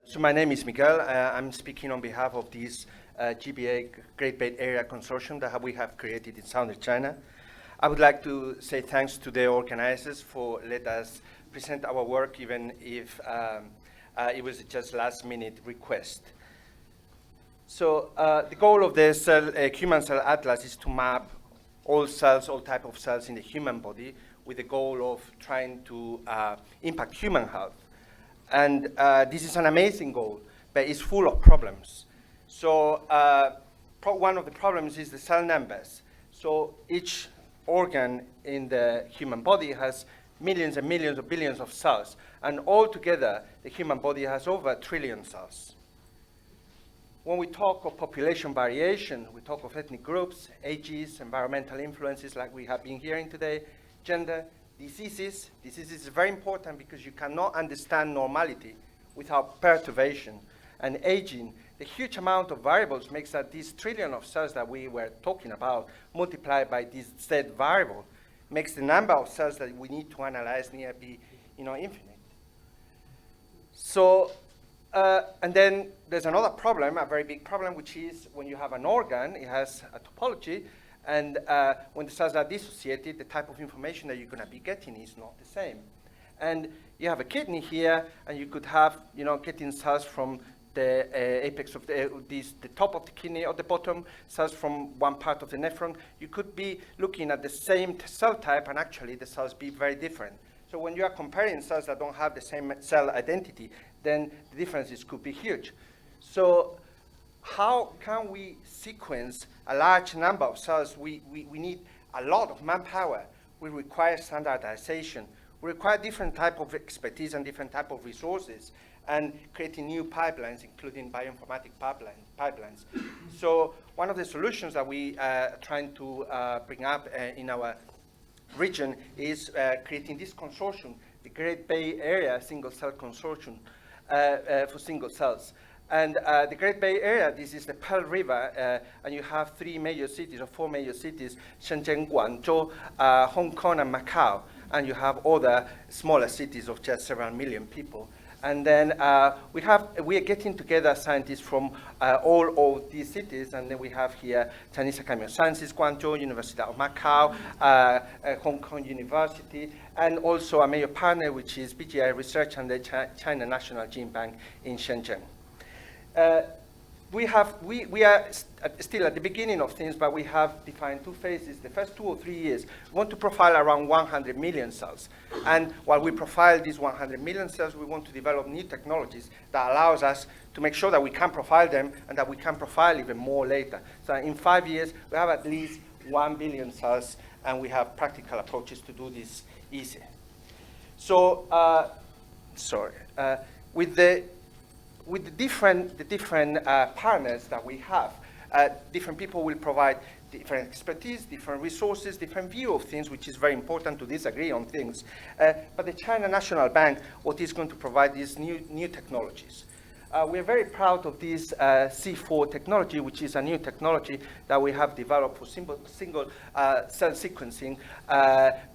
So my name is Miguel. I'm speaking on behalf of this GBA Great Bay Area Consortium that we have created in southern China. I would like to say thanks to the organizers for letting us present our work, even if it was just last-minute request. So the goal of the Human Cell Atlas is to map all cells, all type of cells in the human body, with the goal of trying to impact human health. And this is an amazing goal, but it's full of problems. So one of the problems is the cell numbers. So each organ in the human body has millions and millions or billions of cells. And altogether, the human body has over 1 trillion cells. When we talk of population variation, we talk of ethnic groups, ages, environmental influences like we have been hearing today, gender, diseases. Diseases is very important because you cannot understand normality without perturbation. And aging, the huge amount of variables makes that this trillion of cells that we were talking about multiplied by this Z variable makes the number of cells that we need to analyze near be infinite. So, and then there's another problem, a very big problem, which is when you have an organ, it has a topology, and when the cells are dissociated, the type of information that you're going to be getting is not the same. And you have a kidney here, and you could have, getting cells from the apex of the top of the kidney or the bottom, cells from one part of the nephron. You could be looking at the same cell type, and actually the cells be very different. So when you are comparing cells that don't have the same cell identity, then the differences could be huge. So how can we sequence a large number of cells? We need a lot of manpower. We require standardization. We require different type of expertise and different type of resources, and creating new pipelines, including bioinformatic pipelines. So one of the solutions that we are trying to bring up in our region is creating this consortium, the Great Bay Area Single Cell Consortium for single cells. And the Great Bay Area, this is the Pearl River, and you have 3 major cities, or 4 major cities, Shenzhen, Guangzhou, Hong Kong, and Macau. And you have other smaller cities of just several million people. And then we are getting together scientists from all of these cities, and then we have here Chinese Academy of Sciences, Guangzhou, University of Macau, Hong Kong University, and also a major partner, which is BGI Research and the China National Gene Bank in Shenzhen. We are still at the beginning of things, but we have defined 2 phases. The first 2 or 3 years, we want to profile around 100 million cells. And while we profile these 100 million cells, we want to develop new technologies that allows us to make sure that we can profile them and that we can profile even more later. So in 5 years, we have at least 1 billion cells, and we have practical approaches to do this easy. So, with the different partners that we have, different people will provide different expertise, different resources, different view of things, which is very important to disagree on things. But the China National Bank, what is going to provide these new technologies. We are very proud of this C4 technology, which is a new technology that we have developed for single cell sequencing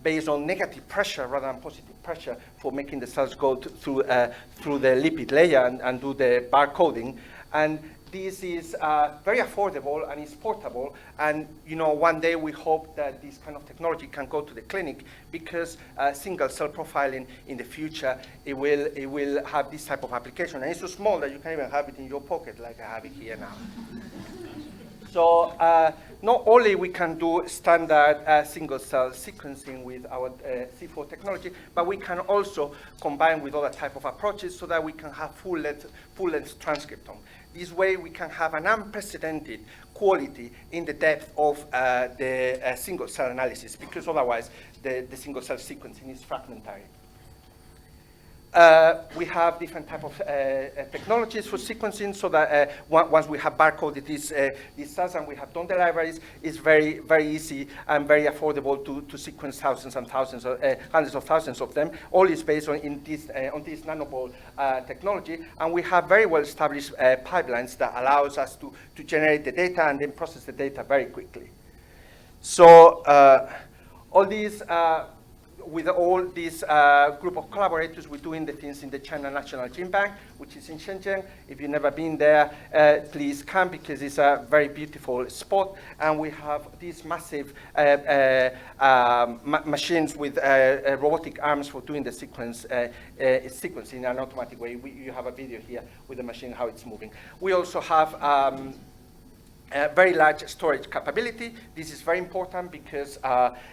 based on negative pressure rather than positive pressure for making the cells go through the lipid layer and do the barcoding. And this is very affordable and it's portable. And one day we hope that this kind of technology can go to the clinic, because single cell profiling in the future, it will have this type of application. And it's so small that you can even have it in your pocket, like I have it here now. So not only we can do standard single cell sequencing with our C4 technology, but we can also combine with other type of approaches so that we can have full-length transcriptome. This way we can have an unprecedented quality in the depth of the single cell analysis, because otherwise the single cell sequencing is fragmentary. We have different type of technologies for sequencing, so that once we have barcoded these cells and we have done the libraries, it's very, very easy and very affordable to sequence thousands and thousands, hundreds of thousands of them. All is based on this nanoball technology, and we have very well established pipelines that allows us to generate the data and then process the data very quickly. So all these with all this group of collaborators, we're doing the things in the China National Gene Bank, which is in Shenzhen. If you've never been there, please come, because it's a very beautiful spot. And we have these massive machines with robotic arms for doing the sequencing in an automatic way. You have a video here with the machine, how it's moving. We also have very large storage capability. This is very important because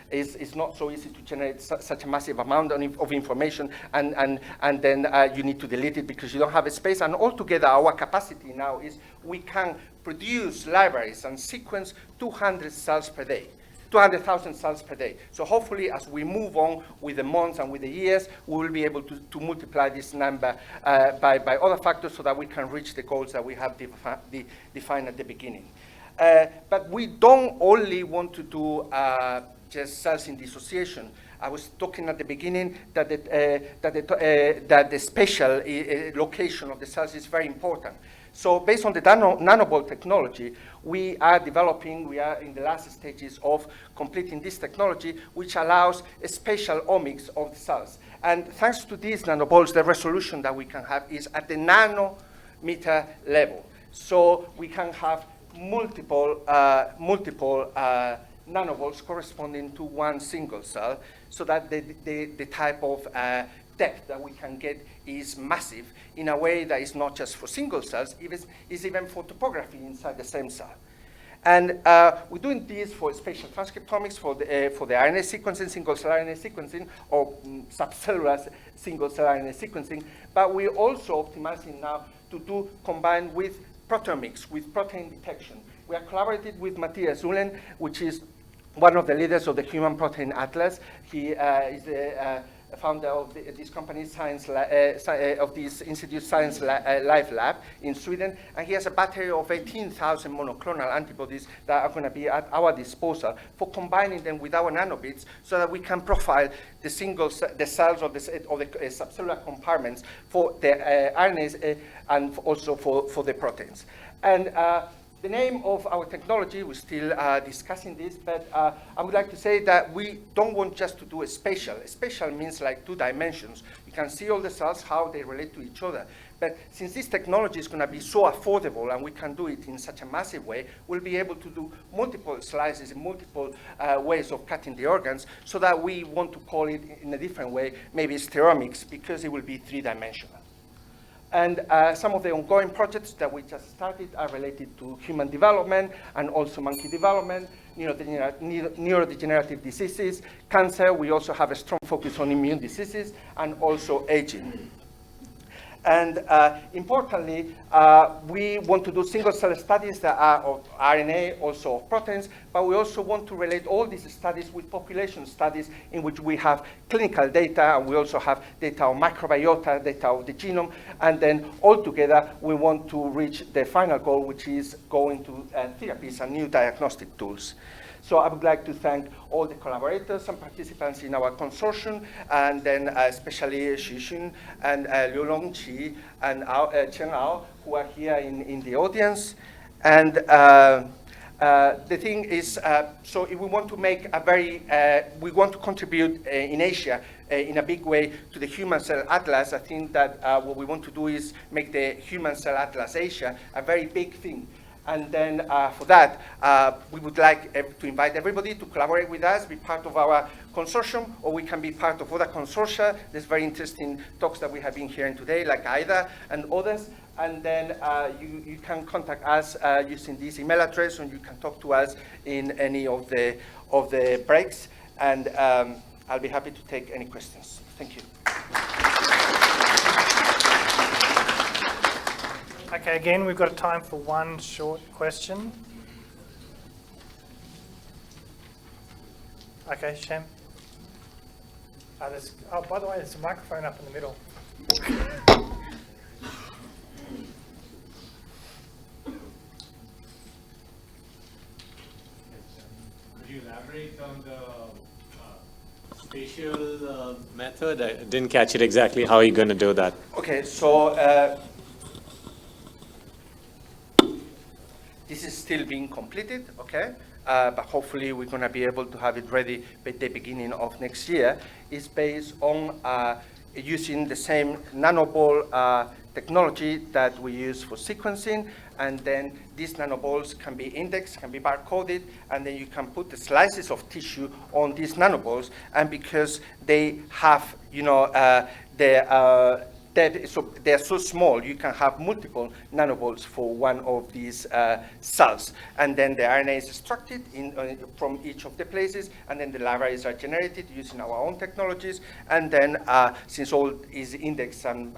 it's not so easy to generate such a massive amount of information, and then you need to delete it because you don't have a space. And altogether, our capacity now is we can produce libraries and sequence 200 cells per day. 200,000 cells per day. So hopefully, as we move on with the months and with the years, we will be able to multiply this number by other factors so that we can reach the goals that we have defined at the beginning. But we don't only want to do just cells in dissociation. I was talking at the beginning that the spatial location of the cells is very important. So based on the nanoball technology, we are in the last stages of completing this technology, which allows a spatial omics of the cells. And thanks to these nanoballs, the resolution that we can have is at the nanometer level. So we can have multiple nanoballs corresponding to one single cell, so that the type of depth that we can get is massive in a way that is not just for single cells, is even for topography inside the same cell. And we're doing this for spatial transcriptomics, for the RNA sequencing, single-cell RNA sequencing, or subcellular single-cell RNA sequencing. But we're also optimizing now to do combined with proteomics, with protein detection. We have collaborated with Matthias Uhlen, which is one of the leaders of the Human Protein Atlas. He is the founder of this company, of this Institute Science Life Lab in Sweden. And he has a battery of 18,000 monoclonal antibodies that are going to be at our disposal for combining them with our nanobits so that we can profile the cells of the subcellular compartments for the RNAs and also for the proteins. And the name of our technology, we're still discussing this, but I would like to say that we don't want just to do a spatial. A spatial means like 2 dimensions. You can see all the cells, how they relate to each other. But since this technology is going to be so affordable and we can do it in such a massive way, we'll be able to do multiple slices and multiple ways of cutting the organs, so that we want to call it in a different way, maybe stereomics, because it will be 3-dimensional. And some of the ongoing projects that we just started are related to human development and also monkey development, neurodegenerative diseases, cancer. We also have a strong focus on immune diseases and also aging. And importantly, we want to do single-cell studies that are of RNA, also of proteins, but we also want to relate all these studies with population studies in which we have clinical data, and we also have data on microbiota, data of the genome, and then altogether we want to reach the final goal, which is going to therapies and new diagnostic tools. So I would like to thank all the collaborators and participants in our consortium, and then especially Xu and Liu Longqi and Chen Ao, who are here in the audience. And the thing is, so if we want to make we want to contribute in Asia in a big way to the Human Cell Atlas. I think that what we want to do is make the Human Cell Atlas Asia a very big thing. And then for that, we would like to invite everybody to collaborate with us, be part of our consortium, or we can be part of other consortia. There's very interesting talks that we have been hearing today, like AIDA and others. And then you can contact us using this email address, and you can talk to us in any of the breaks. And I'll be happy to take any questions. Thank you. Okay, again, we've got time for one short question. Okay, Shem. Oh, by the way, there's a microphone up in the middle. Could you elaborate on the spatial method? I didn't catch it exactly. How are you going to do that? Okay, so this is still being completed, okay? but hopefully we're going to be able to have it ready by the beginning of next year, is based on using the same nanoball technology that we use for sequencing, and then these nanoballs can be indexed, can be barcoded, and then you can put the slices of tissue on these nanoballs, and because they have, so they're so small, you can have multiple nanoballs for one of these cells. And then the RNA is extracted from each of the places, and then the libraries are generated using our own technologies. And then since all is indexed and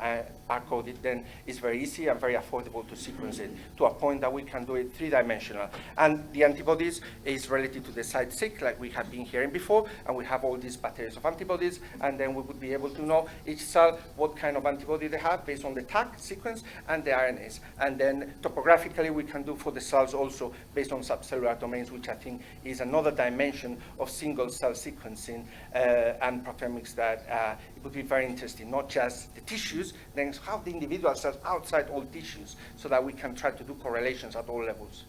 barcoded, then it's very easy and very affordable to sequence it to a point that we can do it three-dimensional. And the antibodies is related to the site 6, like we have been hearing before, and we have all these batteries of antibodies, and then we would be able to know each cell what kind of antibody they have based on the tag sequence and the RNAs. And then topographically, we can do for the cells also based on subcellular domains, which I think is another dimension of single-cell sequencing and proteomics that it would be very interesting, not just the tissues, then how the individual cells outside all tissues, so that we can try to do correlations at all levels.